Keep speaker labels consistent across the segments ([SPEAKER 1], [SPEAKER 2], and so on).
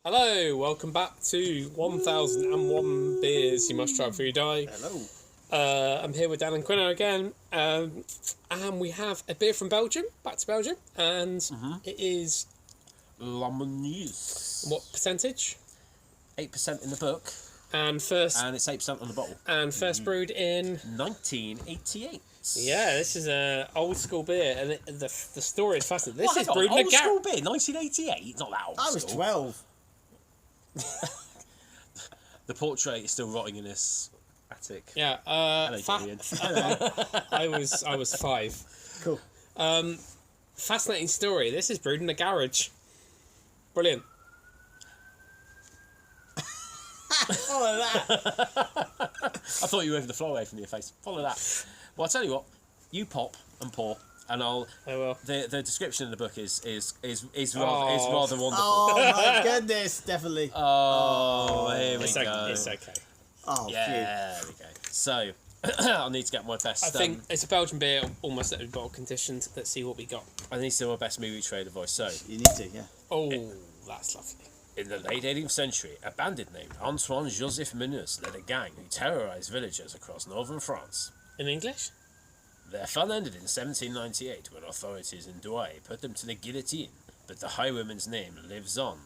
[SPEAKER 1] Hello, welcome back to 1001 Beers You Must Try Before You Die.
[SPEAKER 2] Hello.
[SPEAKER 1] I'm here with Dan and Quino again, and we have a beer from Belgium, back to Belgium, and it is...
[SPEAKER 2] Moneuse.
[SPEAKER 1] What percentage?
[SPEAKER 2] 8% in the book,
[SPEAKER 1] And
[SPEAKER 2] and it's 8% on the bottle.
[SPEAKER 1] first brewed in...
[SPEAKER 2] 1988.
[SPEAKER 1] Yeah, this is a old school beer, and the story is fascinating. This
[SPEAKER 2] What,
[SPEAKER 1] is
[SPEAKER 2] hang on,
[SPEAKER 1] brewed in a
[SPEAKER 2] old school beer, 1988? It's not that old
[SPEAKER 3] I was
[SPEAKER 2] school.
[SPEAKER 3] 12.
[SPEAKER 2] The portrait is still rotting in this attic.
[SPEAKER 1] Yeah,
[SPEAKER 2] Julian.
[SPEAKER 1] I was 5.
[SPEAKER 3] Cool.
[SPEAKER 1] Fascinating story. This is brewed in a garage. Brilliant.
[SPEAKER 3] Follow that.
[SPEAKER 2] I thought you were over the floor away from your face. Follow that. Well, I'll tell you what. You pop and pour, and I'll.
[SPEAKER 1] I will.
[SPEAKER 2] The description in the book is rather wonderful.
[SPEAKER 3] Oh my goodness, definitely.
[SPEAKER 2] Oh, here we
[SPEAKER 1] It's
[SPEAKER 2] go.
[SPEAKER 1] okay. It's okay.
[SPEAKER 3] Oh,
[SPEAKER 2] Yeah, there we go. So, I need to get my best.
[SPEAKER 1] I think it's a Belgian beer, almost at bottle conditioned. Let's see what we got.
[SPEAKER 2] I need to do my best movie trailer voice. So,
[SPEAKER 3] phew. You need to, yeah.
[SPEAKER 1] Oh, that's lovely.
[SPEAKER 2] in the late 18th century, a bandit named Antoine Joseph Moneuse led a gang who terrorized villagers across northern France.
[SPEAKER 1] In English?
[SPEAKER 2] Their fun ended in 1798 when authorities in Douai put them to the guillotine, but the highwayman's name lives on,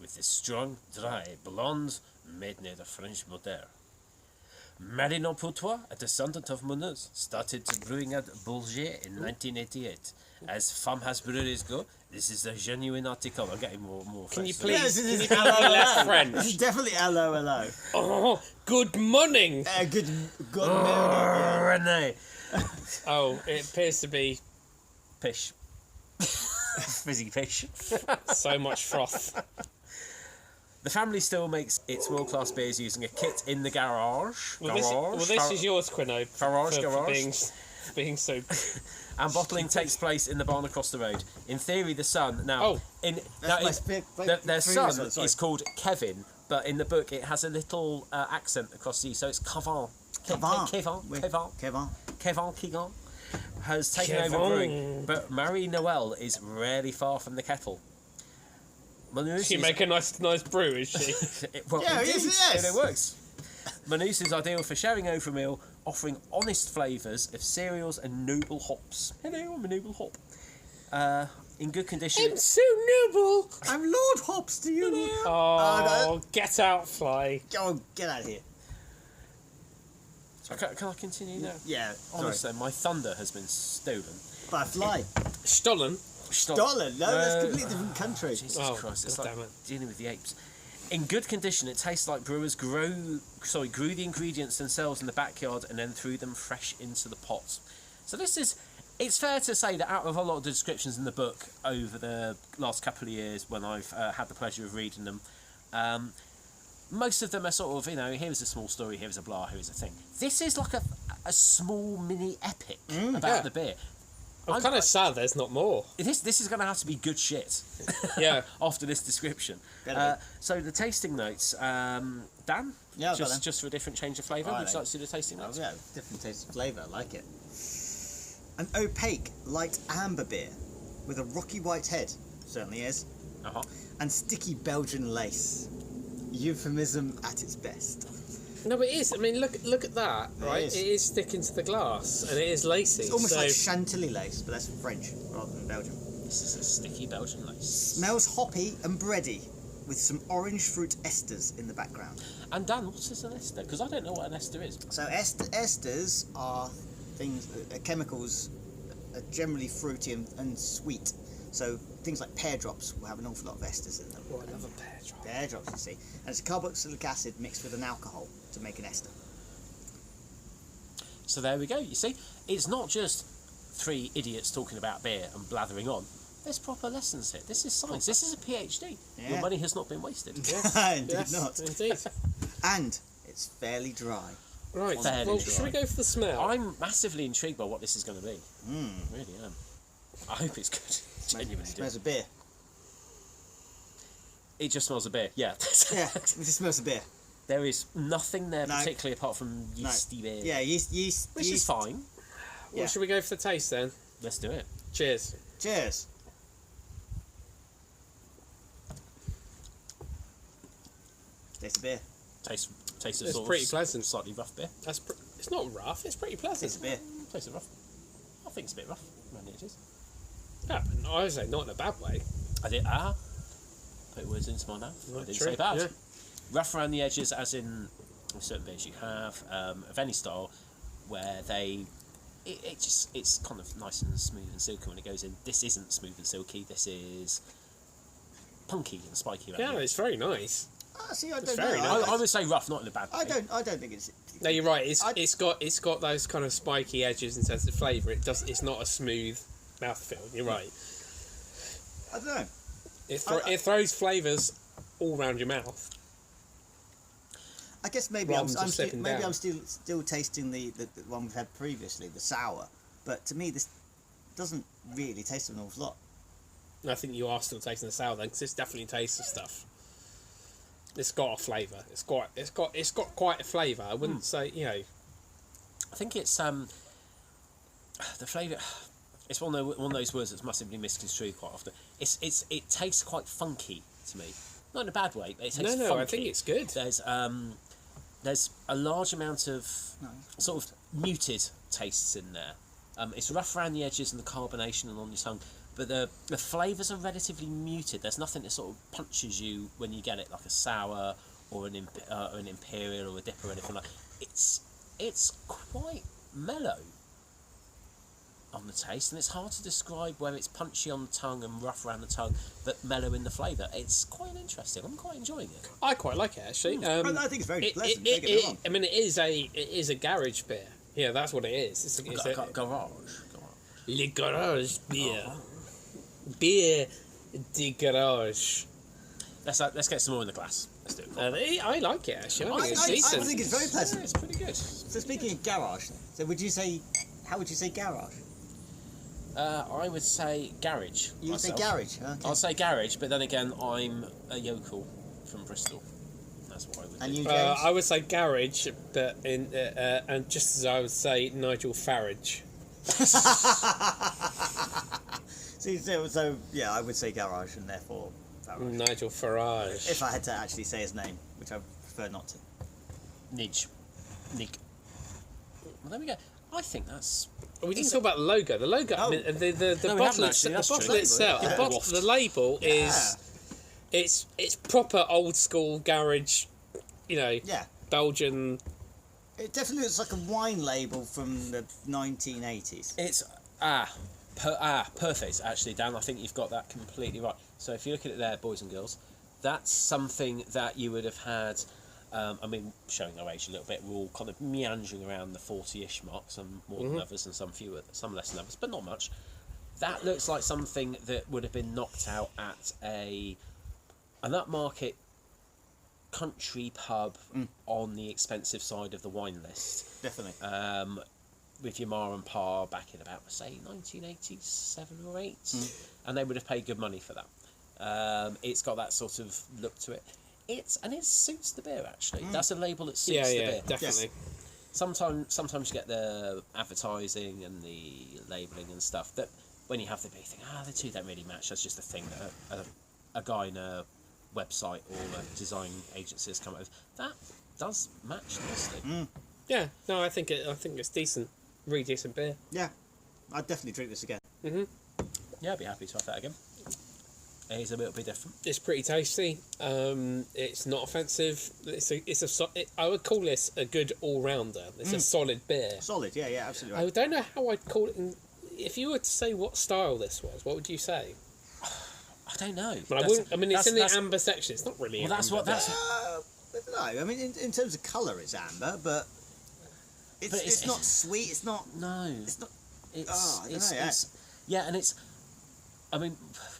[SPEAKER 2] with this strong, dry, blonde maiden of French moderne. Marino Poutois, a descendant of Moneuse, started brewing at Bourget in 1988. As farmhouse breweries go, this is a genuine article. I'm getting more
[SPEAKER 1] Can you
[SPEAKER 2] French.
[SPEAKER 1] please?
[SPEAKER 3] this
[SPEAKER 1] Can you
[SPEAKER 3] is
[SPEAKER 1] be
[SPEAKER 3] hello,
[SPEAKER 1] less
[SPEAKER 3] hello.
[SPEAKER 1] French?
[SPEAKER 3] This is definitely hello.
[SPEAKER 1] Oh, good morning.
[SPEAKER 3] Good morning.
[SPEAKER 2] Rene.
[SPEAKER 1] Oh, it appears to be
[SPEAKER 2] Pish. Fizzy fish.
[SPEAKER 1] so much froth.
[SPEAKER 2] The family still makes its world-class beers using a kit in the garage.
[SPEAKER 1] Well, this is yours, Quino.
[SPEAKER 2] Garage.
[SPEAKER 1] For being so.
[SPEAKER 2] And bottling takes place in the barn across the road. In theory, the son
[SPEAKER 1] Oh.
[SPEAKER 2] their son is called Kevin, but in the book it has a little accent across the E, so it's Kevin. Kevin has taken over brewing, but Marie Noël is rarely far from the kettle. Moneuse
[SPEAKER 1] She make a nice brew, is she?
[SPEAKER 3] Yeah,
[SPEAKER 2] indeed,
[SPEAKER 3] yes.
[SPEAKER 2] it works. Moneuse is ideal for sharing over a meal, offering honest flavours of cereals and noble hops. Hello, I'm a noble hop. In good condition.
[SPEAKER 1] I'm so noble.
[SPEAKER 3] I'm Lord Hops, do you know?
[SPEAKER 1] Oh, get out, fly.
[SPEAKER 3] Oh, get out of here.
[SPEAKER 2] So can I continue now?
[SPEAKER 3] Yeah,
[SPEAKER 2] Honestly, my thunder has been stolen.
[SPEAKER 3] By a fly.
[SPEAKER 1] Stollen.
[SPEAKER 3] Scotland? No, that's a completely different country.
[SPEAKER 2] Jesus
[SPEAKER 1] Oh,
[SPEAKER 2] Christ, it's
[SPEAKER 1] God
[SPEAKER 2] like
[SPEAKER 1] damn it.
[SPEAKER 2] dealing with the apes. In good condition, it tastes like brewers grew the ingredients themselves in the backyard and then threw them fresh into the pot. So it's fair to say that out of a lot of the descriptions in the book over the last couple of years when I've had the pleasure of reading them, most of them are sort of, here's a small story, here's a blah, here's a thing. This is like a small mini epic about the beer.
[SPEAKER 1] I'm kind of sad there's not more.
[SPEAKER 2] This is going to have to be good shit.
[SPEAKER 1] Yeah.
[SPEAKER 2] After this description. So the tasting notes, Dan?
[SPEAKER 3] Yeah, I've got them.
[SPEAKER 2] Just for a different change of flavour, would you like to do the tasting
[SPEAKER 3] Oh,
[SPEAKER 2] notes?
[SPEAKER 3] yeah, different taste of flavour, I like it. An opaque, light amber beer with a rocky white head, certainly is,
[SPEAKER 2] Uh-huh.
[SPEAKER 3] and sticky Belgian lace. Euphemism at its best.
[SPEAKER 1] No, it is. I mean, look at that, right?
[SPEAKER 3] is.
[SPEAKER 1] It is sticking to the glass, and it is lacy.
[SPEAKER 3] It's almost
[SPEAKER 1] so
[SPEAKER 3] like Chantilly lace, but that's French rather than Belgian.
[SPEAKER 2] This is a sticky Belgian lace.
[SPEAKER 3] Smells hoppy and bready, with some orange fruit esters in the background.
[SPEAKER 2] And Dan, what is an ester? Because I don't know what an ester is.
[SPEAKER 3] So esters are things, chemicals, are generally fruity and sweet. So things like pear drops will have an awful lot of esters in them.
[SPEAKER 1] Oh, I love a pear drop.
[SPEAKER 3] Pear drops, you see. And it's carboxylic acid mixed with an alcohol to make an ester.
[SPEAKER 2] So there we go, you see. It's not just three idiots talking about beer and blathering on. There's proper lessons here. This is science. This is a PhD.
[SPEAKER 3] Yeah.
[SPEAKER 2] Your money has not been wasted.
[SPEAKER 3] Indeed
[SPEAKER 1] Yes,
[SPEAKER 3] not.
[SPEAKER 1] indeed.
[SPEAKER 3] And it's fairly dry.
[SPEAKER 1] Right.
[SPEAKER 2] Fairly
[SPEAKER 1] Well,
[SPEAKER 2] dry.
[SPEAKER 1] should we go for the smell?
[SPEAKER 2] I'm massively intrigued by what this is going to be. I really am. I hope it's good. Genuinely do.
[SPEAKER 3] Smells of beer.
[SPEAKER 2] It just smells of beer. Yeah.
[SPEAKER 3] Yeah, it just smells of beer.
[SPEAKER 2] There is nothing there
[SPEAKER 3] No.
[SPEAKER 2] particularly apart from
[SPEAKER 3] No.
[SPEAKER 2] yeasty beer.
[SPEAKER 3] Yeah, yeast.
[SPEAKER 2] Which is fine.
[SPEAKER 1] Well,
[SPEAKER 3] Yeah.
[SPEAKER 1] should we go for the taste then?
[SPEAKER 2] Let's do it.
[SPEAKER 1] Cheers.
[SPEAKER 3] Cheers. Taste of beer.
[SPEAKER 2] Taste of
[SPEAKER 1] It's
[SPEAKER 2] sort
[SPEAKER 1] pretty
[SPEAKER 2] of
[SPEAKER 1] pleasant.
[SPEAKER 2] slightly rough beer.
[SPEAKER 1] It's not rough. It's pretty pleasant.
[SPEAKER 3] Taste of beer.
[SPEAKER 2] Taste of rough. I think it's a bit rough around the edges.
[SPEAKER 1] Yeah, but I would say not in a bad way.
[SPEAKER 2] I did put words into my mouth. I didn't
[SPEAKER 1] True,
[SPEAKER 2] say bad.
[SPEAKER 1] yeah.
[SPEAKER 2] Rough around the edges, as in certain beers you have of any style, where it's kind of nice and smooth and silky when it goes in. This isn't smooth and silky. This is punky and spiky.
[SPEAKER 1] Yeah, it's very nice.
[SPEAKER 3] See, I
[SPEAKER 1] It's
[SPEAKER 3] don't
[SPEAKER 1] very
[SPEAKER 3] know.
[SPEAKER 1] nice.
[SPEAKER 2] I would say rough, not in a bad way.
[SPEAKER 3] I don't think it's.
[SPEAKER 1] No, you're right. It's got those kind of spiky edges in terms of flavour. It's not a smooth mouthfeel. You're right.
[SPEAKER 3] I don't know.
[SPEAKER 1] It throws flavours all round your mouth.
[SPEAKER 3] I guess maybe
[SPEAKER 1] Rather than just slipping down.
[SPEAKER 3] I'm still tasting the one we've had previously, the sour. But to me, this doesn't really taste an awful lot.
[SPEAKER 1] And I think you are still tasting the sour then, because this definitely tastes the stuff. It's got a flavour. It's got quite a flavour. I wouldn't say, you know.
[SPEAKER 2] I think it's the flavour. It's one of those words that's massively misconstrued quite often. It tastes quite funky to me, not in a bad way, but it tastes funky.
[SPEAKER 1] No, I think it's good.
[SPEAKER 2] There's a large amount of sort of muted tastes in there. It's rough around the edges and the carbonation and on your tongue, but the flavours are relatively muted. There's nothing that sort of punches you when you get it, like a sour or an imperial or a dipper or anything like. It's quite mellow on the taste, and it's hard to describe where it's punchy on the tongue and rough around the tongue, but mellow in the flavour. It's quite interesting. I'm quite enjoying it.
[SPEAKER 1] I quite like it actually.
[SPEAKER 3] I think it's very pleasant. Don't get me wrong.
[SPEAKER 1] I mean, it is a garage beer. Yeah, that's what it is. It's a
[SPEAKER 2] Garage.
[SPEAKER 1] Le garage beer. Beer de garage.
[SPEAKER 2] Let's get some more in the glass. Let's do it.
[SPEAKER 1] I like it actually. I think it's
[SPEAKER 3] I
[SPEAKER 1] decent.
[SPEAKER 3] think it's very pleasant.
[SPEAKER 2] Yeah, it's pretty good.
[SPEAKER 3] So speaking of garage, how would you say garage?
[SPEAKER 2] I would say garage.
[SPEAKER 3] You would say
[SPEAKER 2] myself.
[SPEAKER 3] garage. Okay.
[SPEAKER 2] I'll say garage, but then again, I'm a yokel from Bristol. That's what I would
[SPEAKER 3] And
[SPEAKER 2] do.
[SPEAKER 3] you, James?
[SPEAKER 1] I would say garage, but and just as I would say Nigel Farage.
[SPEAKER 3] So yeah, I would say garage, and therefore Farage.
[SPEAKER 1] Nigel Farage.
[SPEAKER 3] If I had to actually say his name, which I prefer not to.
[SPEAKER 2] Nidge. Nick. Well, there we go. I think that's...
[SPEAKER 1] We didn't talk about the logo. The logo.
[SPEAKER 3] Oh.
[SPEAKER 1] I mean, the
[SPEAKER 2] No, we
[SPEAKER 1] bottle,
[SPEAKER 2] haven't actually, that's
[SPEAKER 1] the bottle
[SPEAKER 2] true.
[SPEAKER 1] itself.
[SPEAKER 3] Yeah.
[SPEAKER 1] The label is. It's proper old school garage. You know.
[SPEAKER 3] Yeah.
[SPEAKER 1] Belgian.
[SPEAKER 3] It definitely looks like a wine label from the 1980s.
[SPEAKER 2] It's... perfect, actually, Dan. I think you've got that completely right. So if you look at it there, boys and girls, that's something that you would have had... I mean, showing our age a little bit, we're all kind of meandering around the 40-ish mark, some more than others and some fewer, some less than others, but not much. That looks like something that would have been knocked out at an upmarket country pub on the expensive side of the wine list.
[SPEAKER 3] Definitely.
[SPEAKER 2] With your ma and pa back in about, say, 1987 or 8, and they would have paid good money for that. It's got that sort of look to it. It suits the beer actually. That's a label that suits the beer.
[SPEAKER 1] Definitely.
[SPEAKER 2] Sometimes you get the advertising and the labelling and stuff that when you have the beer, you think, the two don't really match. That's just a thing that a guy in a website or a design agency has come up with. That does match nicely.
[SPEAKER 1] Yeah. No, I think it's decent. Really decent beer.
[SPEAKER 3] Yeah, I'd definitely drink this again.
[SPEAKER 2] Yeah, I'd be happy to have that again. It is a little bit different.
[SPEAKER 1] It's pretty tasty. It's not offensive. I would call this a good all-rounder. It's a solid beer.
[SPEAKER 3] Solid, yeah, absolutely
[SPEAKER 1] I
[SPEAKER 3] right.
[SPEAKER 1] don't know how I'd call it. If you were to say what style this was, what would you say?
[SPEAKER 2] I don't know.
[SPEAKER 1] But I wouldn't. I mean, it's in the amber section. It's not really.
[SPEAKER 2] Well, that's
[SPEAKER 1] amber,
[SPEAKER 2] what that's.
[SPEAKER 3] No, I mean, in terms of colour, it's amber, but it's not sweet. It's not.
[SPEAKER 2] No.
[SPEAKER 3] It's not.
[SPEAKER 2] And it's. I mean,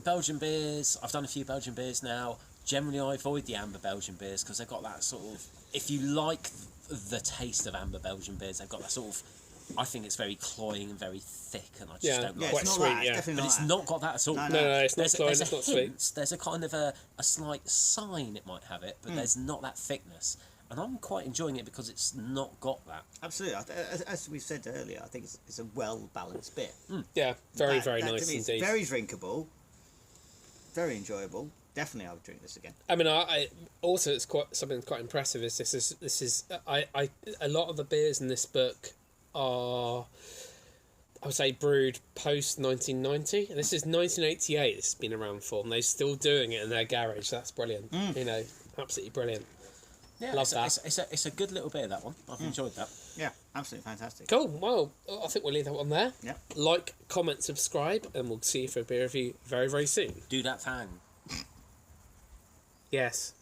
[SPEAKER 2] Belgian beers. I've done a few Belgian beers now. Generally, I avoid the amber Belgian beers because they've got that sort of. If you like the taste of amber Belgian beers, they've got that sort of. I think it's very cloying and very thick, and I just don't like
[SPEAKER 3] it's
[SPEAKER 1] quite
[SPEAKER 2] it.
[SPEAKER 3] not
[SPEAKER 1] sweet,
[SPEAKER 3] that.
[SPEAKER 1] yeah.
[SPEAKER 3] It's definitely
[SPEAKER 2] But
[SPEAKER 3] not
[SPEAKER 2] it's
[SPEAKER 3] that.
[SPEAKER 2] not got that at all.
[SPEAKER 3] No,
[SPEAKER 1] No, it's not cloying.
[SPEAKER 2] There's
[SPEAKER 1] It's
[SPEAKER 2] a
[SPEAKER 1] not sweet.
[SPEAKER 2] hint, there's a kind of a slight sign it might have it, but there's not that thickness. And I'm quite enjoying it because it's not got that.
[SPEAKER 3] Absolutely. As we said earlier, I think it's a well-balanced beer.
[SPEAKER 1] Yeah, very
[SPEAKER 3] That,
[SPEAKER 1] nice
[SPEAKER 3] to me, is
[SPEAKER 1] indeed.
[SPEAKER 3] very drinkable, very enjoyable. definitely I would drink this again.
[SPEAKER 1] I mean, I also it's quite something quite impressive. Is this is I a lot of the beers in this book are, I would say, brewed post 1990. And this is 1988. This has been around for, and they're still doing it in their garage. That's brilliant. You know, absolutely brilliant.
[SPEAKER 2] Yeah,
[SPEAKER 1] Love that.
[SPEAKER 2] It's a good little beer, that one. I've enjoyed that.
[SPEAKER 3] Yeah, absolutely fantastic.
[SPEAKER 1] Cool. Well, I think we'll leave that one there.
[SPEAKER 3] Yeah.
[SPEAKER 1] Like, comment, subscribe, and we'll see you for a beer review very, very soon.
[SPEAKER 2] Do that thing.
[SPEAKER 1] Yes.